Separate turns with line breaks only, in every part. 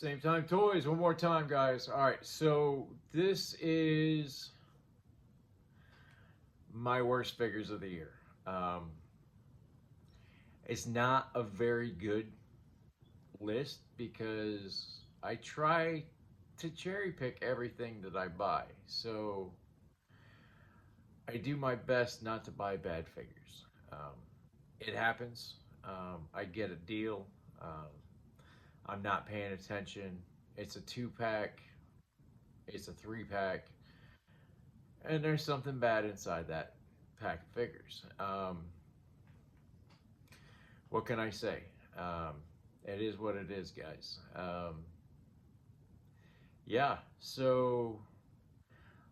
Same time toys, one more time, guys. All right, so this is my worst figures of the year. Um, it's not a very good list because I try to cherry pick everything that I buy. So I do my best not to buy bad figures. It happens. I get a deal. I'm not paying attention. It's a 2 pack. It's a 3 pack. And there's something bad inside that pack of figures. What can I say? It is what it is, guys. Yeah, so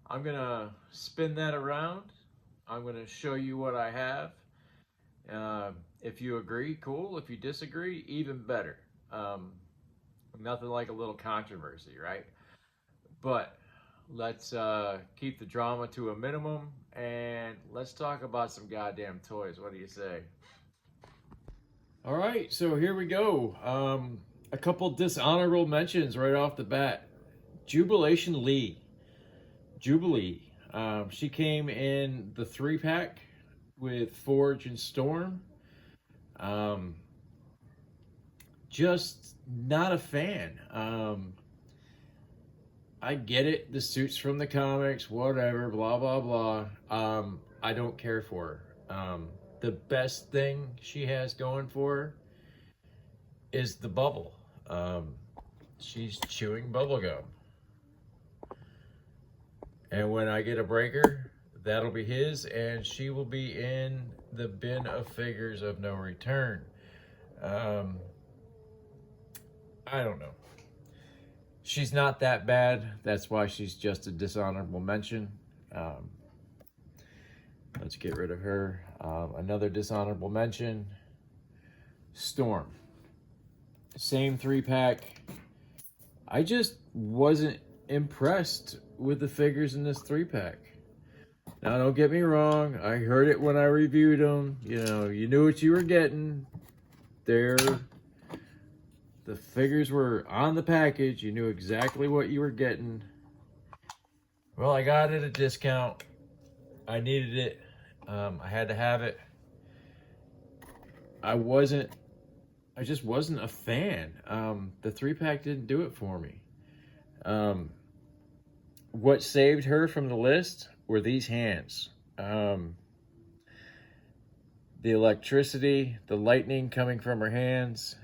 I'm gonna spin that around. I'm gonna show you what I have. If you agree, cool. If you disagree, even better. Um, Nothing like a little controversy, right? But let's keep the drama to a minimum and let's talk about some goddamn toys. What do you say? All right, so here we go. A couple dishonorable mentions right off the bat. Jubilation Lee. Jubilee. She came in the 3 pack with Forge and Storm. Just not a fan. I get it, the suit's from the comics, whatever, blah, blah, blah. I don't care for her. The best thing she has going for her is the bubble. She's chewing bubble gum. And when I get a breaker, that'll be his, and she will be in the bin of figures of no return. I don't know. She's not that bad. That's why she's just a dishonorable mention. Let's get rid of her. Another dishonorable mention. Storm. Same 3 pack. I just wasn't impressed with the figures in this 3 pack. Now, don't get me wrong. I heard it when I reviewed them. You know, you knew what you were getting. The figures were on the package. You knew exactly what you were getting. Well, I got it at a discount. I needed it. I had to have it. I just wasn't a fan. The 3 pack didn't do it for me. What saved her from the list were these hands. The electricity, the lightning coming from her hands,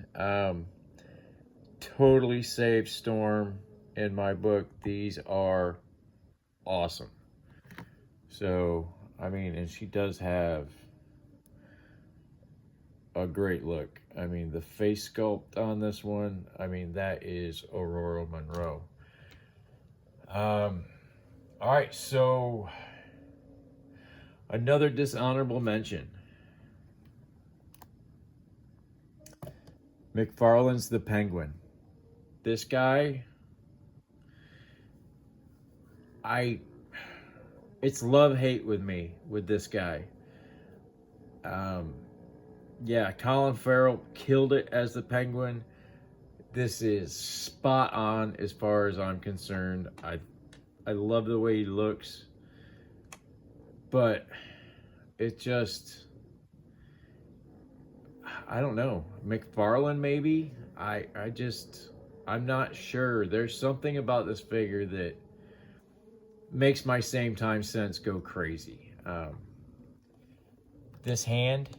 totally saved Storm in my book. These are awesome. So, I mean, and she does have a great look. I mean, the face sculpt on this one, I mean, that is Aurora Monroe. All right, so another dishonorable mention. McFarlane's The Penguin. This guy, it's love-hate with me with this guy. Yeah, Colin Farrell killed it as the Penguin. This is spot on as far as I'm concerned. I love the way he looks, but it just, I don't know. McFarlane maybe. I'm not sure. There's something about this figure that makes my same time sense go crazy. This hand,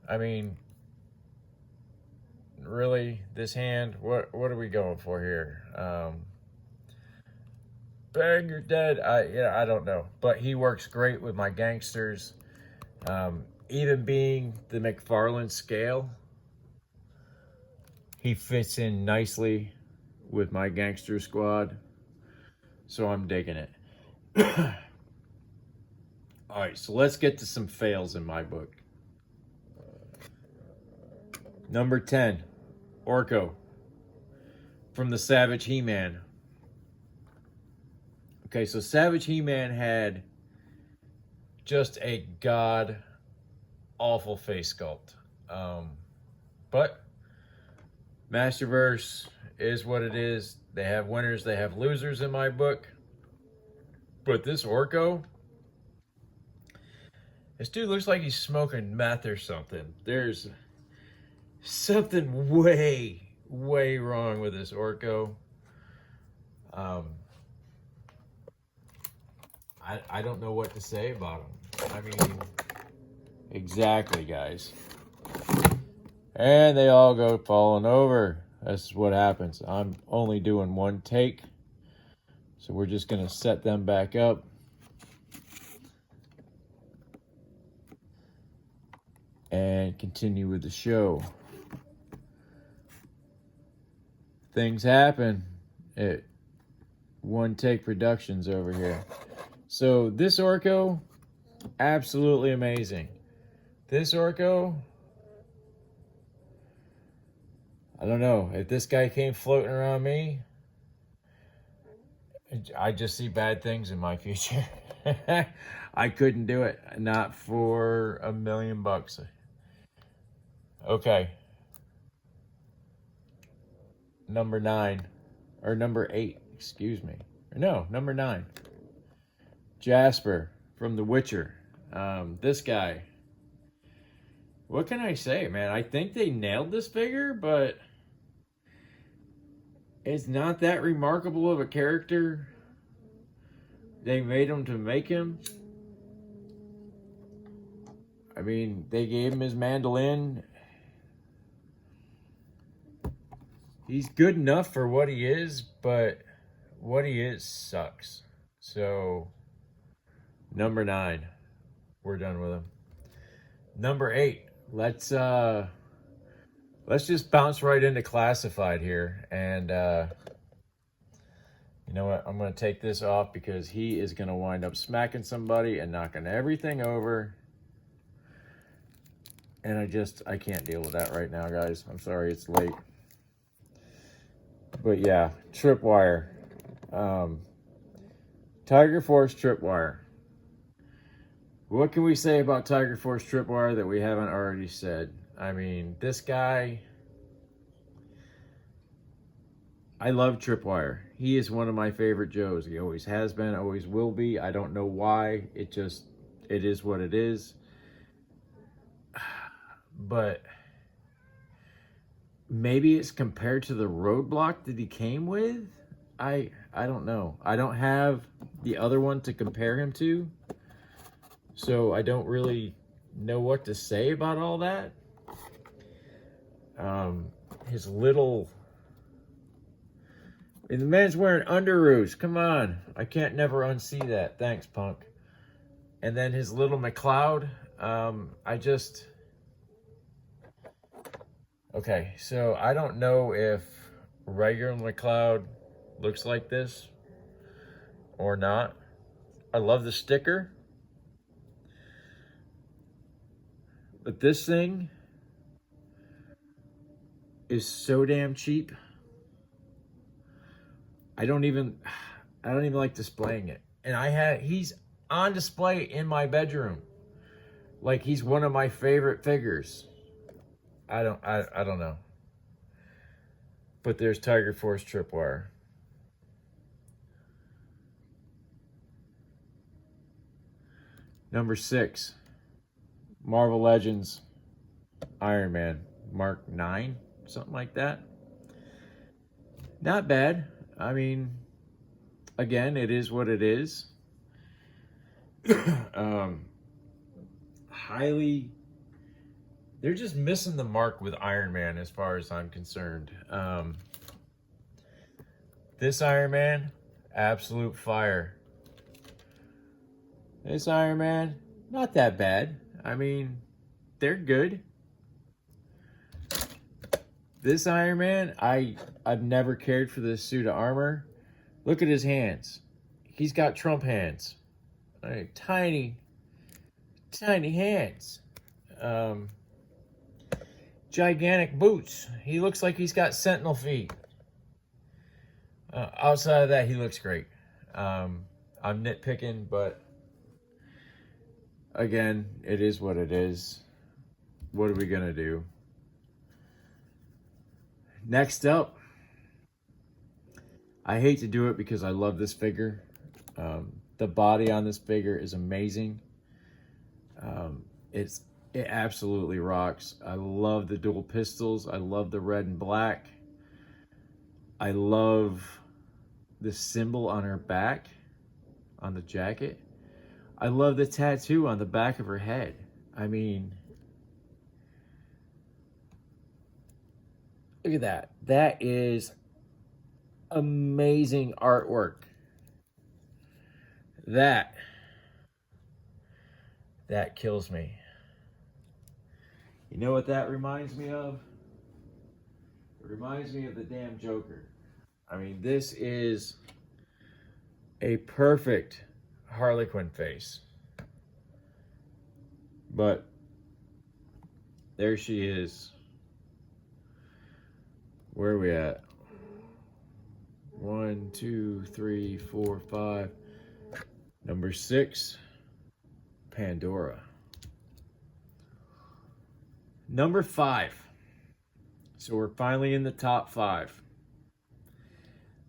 I mean, really, this hand, what are we going for here? Bang, you're dead. I don't know. But he works great with my gangsters. Even being the McFarlane scale, he fits in nicely with my gangster squad. So I'm digging it. All right, so let's get to some fails in my book. Number 10, Orko from the Savage He-Man. Okay, so Savage He-Man had just a god-awful face sculpt. But Masterverse is what it is. They have winners, they have losers in my book. But this Orko, this dude looks like he's smoking meth or something. There's something way wrong with this Orko. I don't know what to say about him. I mean, exactly, guys. And they all go falling over. That's what happens. I'm only doing one take. So we're just going to set them back up. And continue with the show. Things happen at One Take Productions over here. So this Orko, absolutely amazing. This Orko, I don't know. If this guy came floating around me, I just see bad things in my future. I couldn't do it. Not for $1 million. Okay. Number 9. Or number 8, excuse me. No, number 9. Jasper from The Witcher. This guy. What can I say, man? I think they nailed this figure, but it's not that remarkable of a character. They made him to make him. I mean, they gave him his mandolin. He's good enough for what he is, but what he is sucks. So, number 9. We're done with him. Number 8. Let's just bounce right into classified here. And you know what? I'm going to take this off because he is going to wind up smacking somebody and knocking everything over. And I can't deal with that right now, guys. I'm sorry, it's late. But yeah, tripwire. Tiger Force tripwire. What can we say about Tiger Force tripwire that we haven't already said? I mean, this guy, I love tripwire. He is one of my favorite Joes. He always has been, always will be. I don't know why. It is what it is. But maybe it's compared to the roadblock that he came with. I don't know. I don't have the other one to compare him to. So I don't really know what to say about all that. His little... And the man's wearing underoos. Come on. I can't never unsee that. Thanks, punk. And then his little McLeod. Okay, so I don't know if regular McLeod looks like this or not. I love the sticker. But this thing is so damn cheap. I don't even like displaying it. And he's on display in my bedroom. Like he's one of my favorite figures. I don't know. But there's Tiger Force tripwire. Number 6. Marvel Legends Iron Man Mark 9, something like that. Not bad. I mean, again, it is what it is. They're just missing the mark with Iron Man as far as I'm concerned. This Iron Man, absolute fire. This Iron Man, not that bad. I mean, they're good. This Iron Man, I've never cared for this suit of armor. Look at his hands. He's got Trump hands. Tiny hands. Gigantic boots. He looks like he's got sentinel feet. Outside of that, he looks great. I'm nitpicking, but again, it is what it is. What are we gonna do? Next up, I hate to do it because I love this figure. The body on this figure is amazing. Um, it's it absolutely rocks. I love the dual pistols. I love the red and black. I love the symbol on her back, on the jacket. I love the tattoo on the back of her head. I mean, look at that. That is amazing artwork. That kills me. You know what that reminds me of? It reminds me of the damn Joker. I mean, this is a perfect Harley Quinn face. But there she is. Where are we at? 1, 2, 3, 4, 5. Number 6, Pandora. Number 5. So we're finally in the top 5.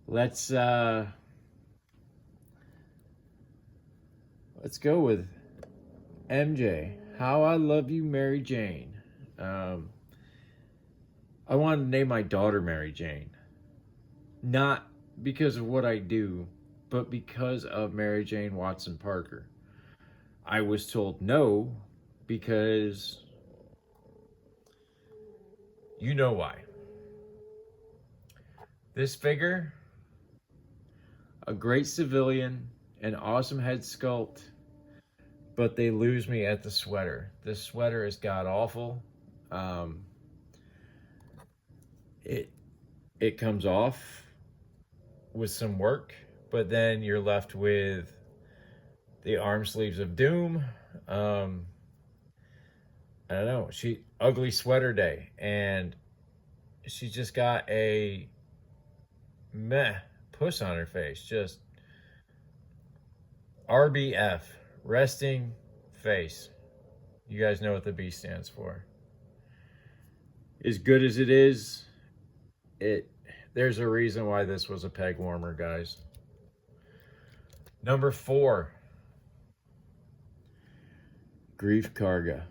Let's go with MJ. How I Love You, Mary Jane. I wanted to name my daughter Mary Jane. Not because of what I do, but because of Mary Jane Watson Parker. I was told no because you know why. This figure, a great civilian, an awesome head sculpt, but they lose me at the sweater. This sweater is god awful. It comes off with some work, but then you're left with the arm sleeves of doom. I don't know. Ugly sweater day, and she's just got a meh puss on her face. Just RBF, resting face. You guys know what the B stands for. As good as it is, there's a reason why this was a peg warmer, guys. Number 4, Grief Karga.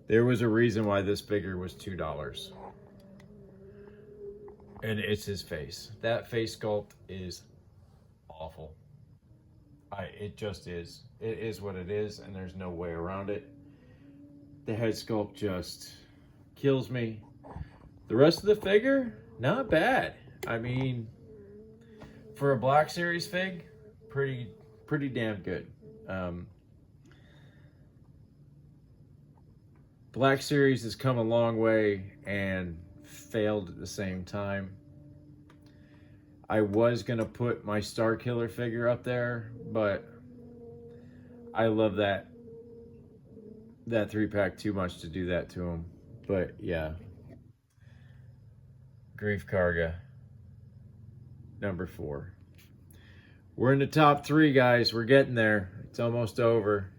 There was a reason why this figure was $2. And it's his face. That face sculpt is awful. It just is. It is what it is, and there's no way around it. The head sculpt just kills me. The rest of the figure, not bad. I mean, for a Black Series fig, pretty damn good. Black Series has come a long way and failed at the same time. I was gonna put my Star Killer figure up there, but I love that 3-pack too much to do that to him. But yeah, Grief Karga, number 4. We're in the top 3, guys. We're getting there. It's almost over.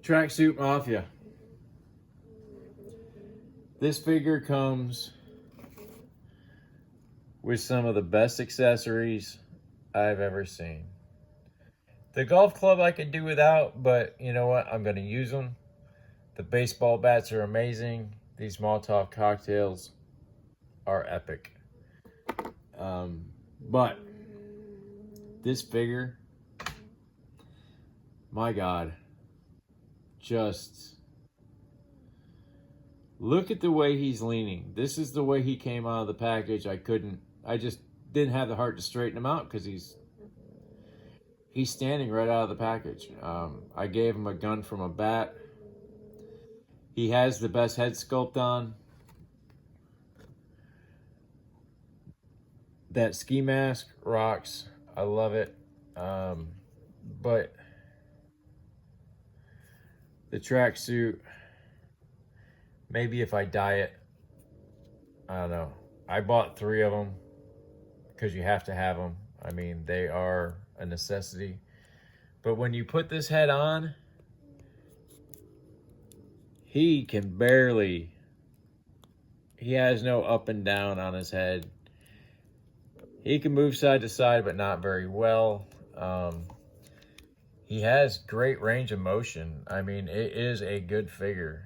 Tracksuit Mafia. This figure comes with some of the best accessories I've ever seen. The golf club I could do without, but you know what? I'm going to use them. The baseball bats are amazing. These Molotov cocktails are epic. But this figure, my God, just look at the way he's leaning. This is the way he came out of the package. I just didn't have the heart to straighten him out because he's standing right out of the package. I gave him a gun from a bat. He has the best head sculpt on. That ski mask rocks. I love it. But the tracksuit, maybe if I dye it, I don't know. I bought 3 of them because you have to have them. I mean, they are a necessity. But when you put this head on, he can barely, he has no up and down on his head. He can move side to side, but not very well. He has great range of motion. I mean, it is a good figure.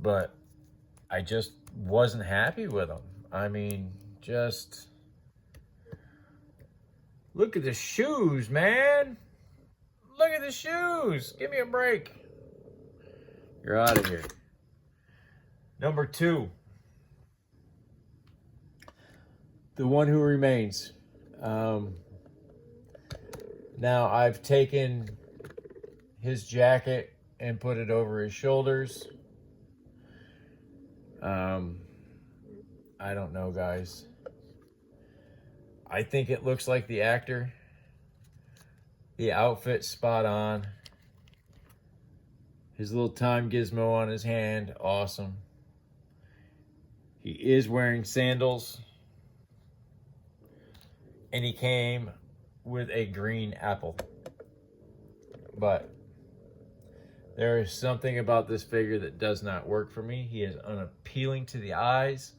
But I just wasn't happy with him. I mean, just look at the shoes, man. Look at the shoes. Give me a break. You're out of here. Number 2. The One Who Remains. Now, I've taken his jacket and put it over his shoulders. I don't know, guys. I think it looks like the actor. The outfit spot on. His little time gizmo on his hand, awesome. He is wearing sandals. And he came with a green apple. But there is something about this figure that does not work for me. He is unappealing to the eyes.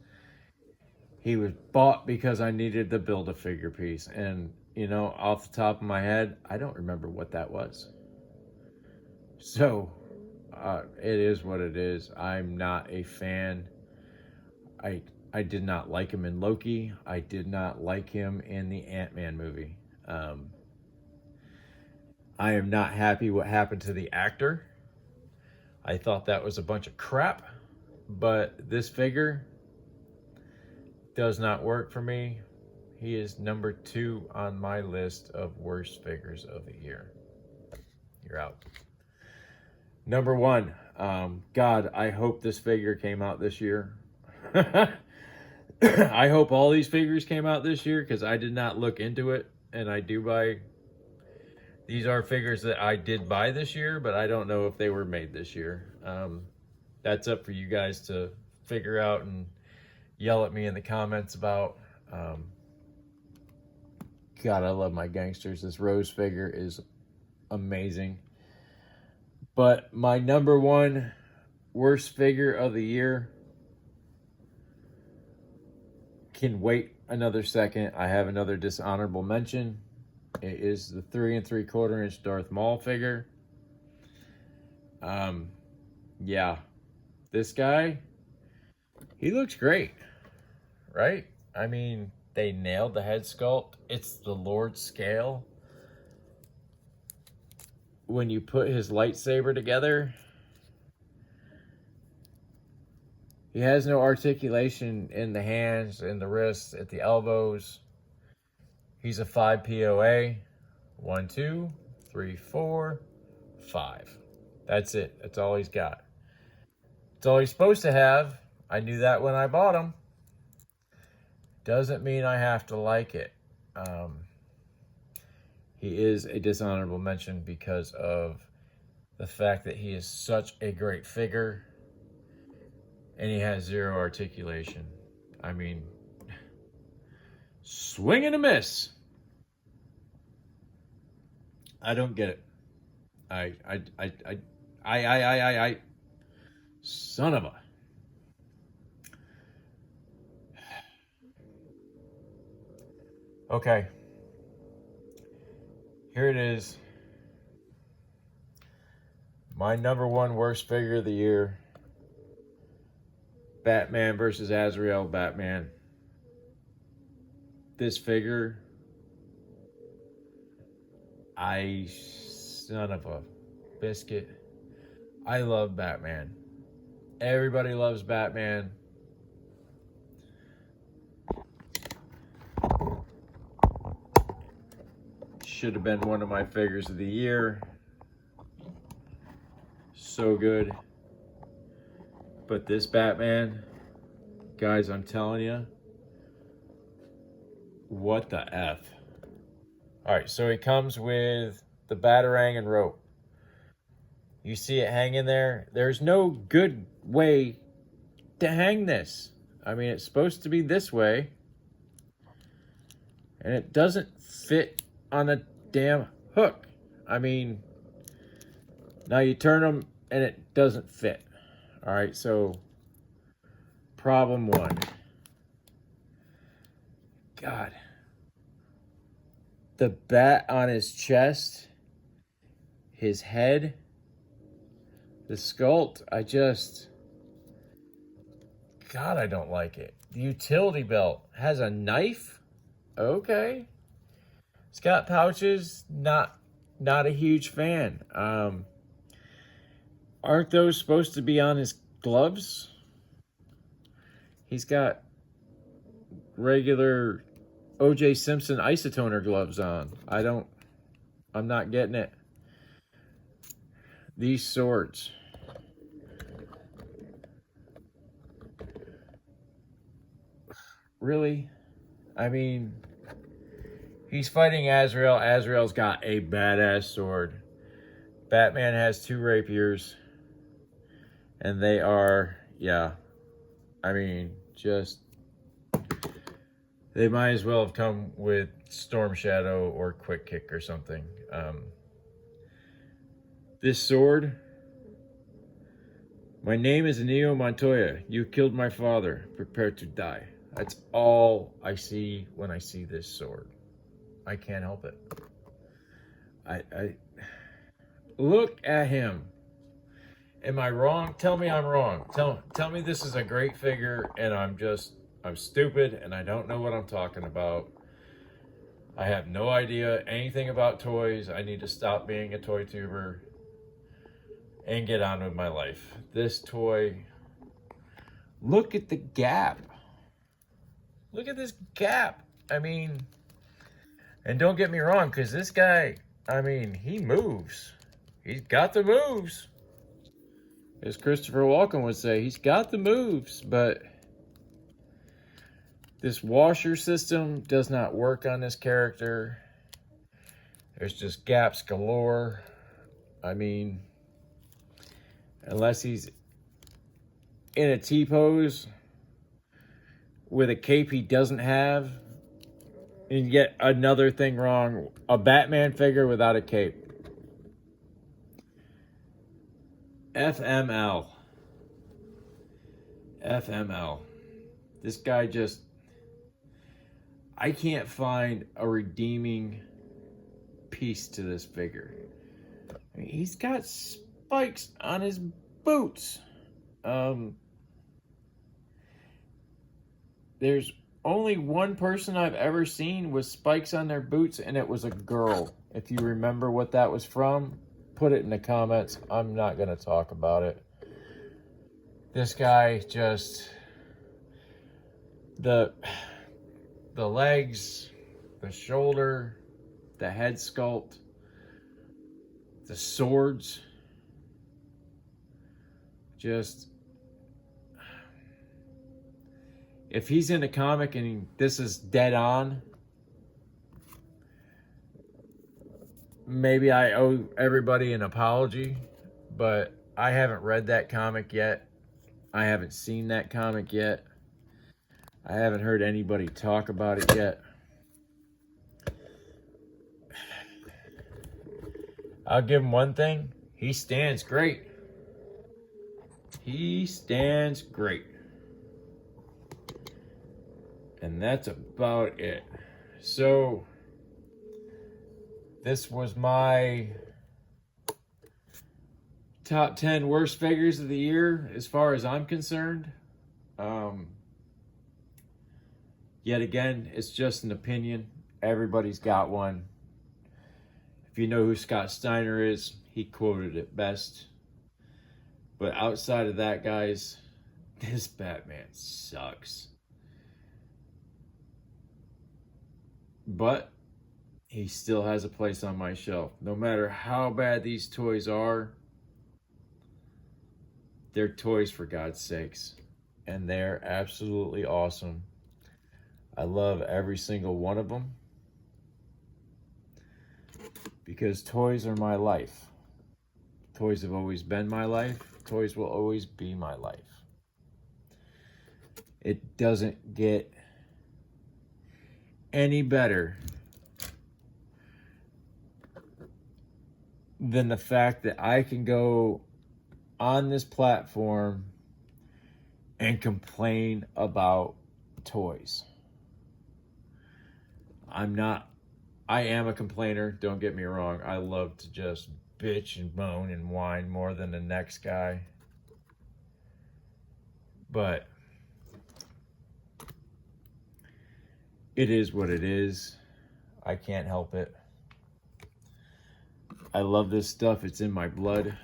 He was bought because I needed to build a figure piece. And, you know, off the top of my head, I don't remember what that was. So, it is what it is. I'm not a fan. I did not like him in Loki. I did not like him in the Ant-Man movie. I am not happy what happened to the actor. I thought that was a bunch of crap. But this figure does not work for me. He is number 2 on my list of worst figures of the year. You're out. Number 1. God, I hope this figure came out this year. I hope all these figures came out this year because I did not look into it. And I do buy... These are figures that I did buy this year, but I don't know if they were made this year. That's up for you guys to figure out and yell at me in the comments about. God, I love my gangsters. This Rose figure is amazing. But my number 1 worst figure of the year can wait another second. I have another dishonorable mention. It is the 3 3/4 inch Darth Maul figure. Yeah, this guy, he looks great, right? I mean, they nailed the head sculpt. It's the Lord scale. When you put his lightsaber together, he has no articulation in the hands, in the wrists, at the elbows. He's a 5 POA. 1, 2, 3, 4, 5. That's it. That's all he's got. It's all he's supposed to have. I knew that when I bought him. Doesn't mean I have to like it. He is a dishonorable mention because of the fact that he is such a great figure and he has 0 articulation. I mean, swing and a miss. I don't get it. I son of a. Okay. Here it is. My number 1 worst figure of the year. Batman versus Azrael Batman. This figure, son of a biscuit. I love Batman. Everybody loves Batman. Should have been one of my figures of the year. So good. But this Batman, guys, I'm telling you, what the F? All right, so he comes with the Batarang and rope. You see it hanging there. There's no good way to hang this. I mean, it's supposed to be this way. And it doesn't fit on a damn hook. I mean, now you turn them and it doesn't fit. All right, so problem one. God. The bat on his chest, his head, the sculpt, God, I don't like it. The utility belt has a knife? Okay. It's got pouches, not a huge fan. Aren't those supposed to be on his gloves? He's got regular O.J. Simpson isotoner gloves on. I'm not getting it. These swords. Really? I mean, he's fighting Azrael. Azrael's got a badass sword. Batman has 2 rapiers. And they are, yeah. I mean, they might as well have come with Storm Shadow or Quick Kick or something. This sword. My name is Inigo Montoya. You killed my father. Prepare to die. That's all I see when I see this sword. I can't help it. I look at him. Am I wrong? Tell me I'm wrong. Tell me this is a great figure and I'm stupid and I don't know what I'm talking about. I have no idea anything about toys. I need to stop being a toy tuber and get on with my life. This toy, look at the gap. Look at this gap. I mean, and don't get me wrong, because this guy, I mean, he moves. He's got the moves. As Christopher Walken would say, he's got the moves, but this washer system does not work on this character. There's just gaps galore. I mean, unless he's in a T-pose with a cape he doesn't have. And yet another thing wrong. A Batman figure without a cape. FML. FML. This guy just... I can't find a redeeming piece to this figure. I mean, he's got spikes on his boots. There's only one person I've ever seen with spikes on their boots, and it was a girl. If you remember what that was from, put it in the comments. I'm not going to talk about it. This guy just... The legs, the shoulder, the head sculpt, the swords, just... If he's in a comic and this is dead on, maybe I owe everybody an apology, but I haven't read that comic yet. I haven't seen that comic yet. I haven't heard anybody talk about it yet. I'll give him one thing. He stands great. He stands great. And that's about it. So, this was my top 10 worst figures of the year as far as I'm concerned. Yet again, it's just an opinion. Everybody's got one. If you know who Scott Steiner is, he quoted it best. But outside of that, guys, this Batman sucks. But he still has a place on my shelf. No matter how bad these toys are, they're toys for God's sakes. And they're absolutely awesome. I love every single one of them. Because toys are my life. Toys have always been my life. Toys will always be my life. It doesn't get any better than the fact that I can go on this platform and complain about toys. I am a complainer, don't get me wrong. I love to just bitch and moan and whine more than the next guy. But it is what it is. I can't help it. I love this stuff. It's in my blood.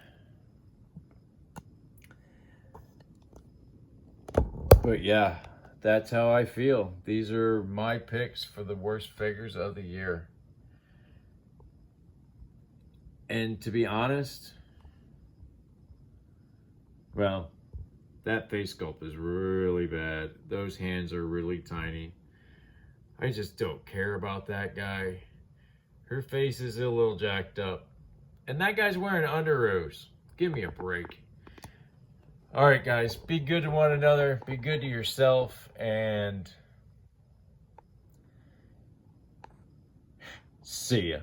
But yeah, that's how I feel. These are my picks for the worst figures of the year. And to be honest, well, that face sculpt is really bad. Those hands are really tiny. I just don't care about that guy. Her face is a little jacked up. And that guy's wearing underoos. Give me a break. All right, guys, be good to one another. Be good to yourself. And see ya.